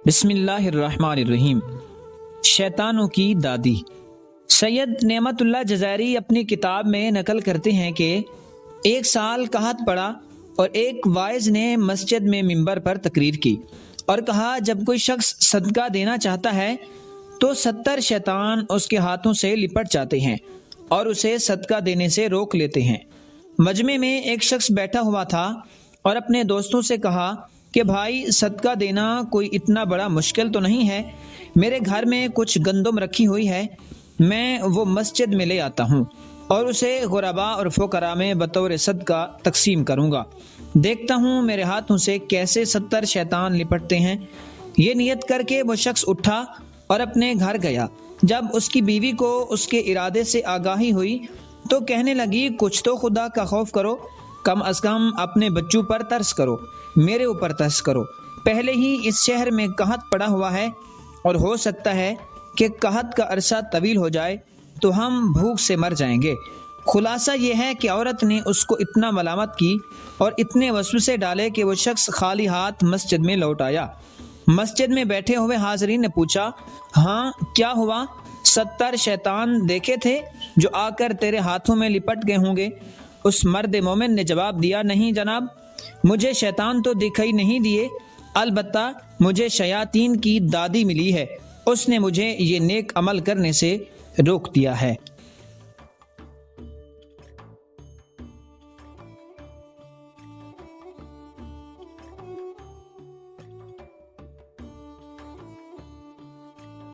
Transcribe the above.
بسم اللہ الرحمن الرحیم۔ شیطانوں کی دادی۔ سید نعمت اللہ جزائری اپنی کتاب میں نقل کرتے ہیں کہ ایک سال قحط پڑا اور ایک واعظ نے مسجد میں منبر پر تقریر کی اور کہا، جب کوئی شخص صدقہ دینا چاہتا ہے تو 70 شیطان اس کے ہاتھوں سے لپٹ جاتے ہیں اور اسے صدقہ دینے سے روک لیتے ہیں۔ مجمع میں ایک شخص بیٹھا ہوا تھا اور اپنے دوستوں سے کہا کہ بھائی، صدقہ دینا کوئی اتنا بڑا مشکل تو نہیں ہے۔ میرے گھر میں کچھ گندم رکھی ہوئی ہے، میں وہ مسجد میں لے آتا ہوں اور اسے غرباء اور فقراء میں بطور صدقہ تقسیم کروں گا، دیکھتا ہوں میرے ہاتھوں سے کیسے 70 شیطان لپٹتے ہیں۔ یہ نیت کر کے وہ شخص اٹھا اور اپنے گھر گیا۔ جب اس کی بیوی کو اس کے ارادے سے آگاہی ہوئی تو کہنے لگی، کچھ تو خدا کا خوف کرو، کم از کم اپنے بچوں پر ترس کرو، میرے اوپر ترس کرو۔ پہلے ہی اس شہر میں قحط پڑا ہوا ہے اور ہو سکتا ہے کہ قحط کا عرصہ طویل ہو جائے تو ہم بھوک سے مر جائیں گے۔ خلاصہ یہ ہے کہ عورت نے اس کو اتنا ملامت کی اور اتنے وسوسے ڈالے کہ وہ شخص خالی ہاتھ مسجد میں لوٹ آیا۔ مسجد میں بیٹھے ہوئے حاضرین نے پوچھا، ہاں کیا ہوا؟ 70 شیطان دیکھے تھے جو آ کر تیرے ہاتھوں میں لپٹ گئے ہوں گے؟ اس مرد مومن نے جواب دیا، نہیں جناب، مجھے شیطان تو دکھائی نہیں دیے، البتہ مجھے شیاطین کی دادی ملی ہے، اس نے مجھے یہ نیک عمل کرنے سے روک دیا ہے۔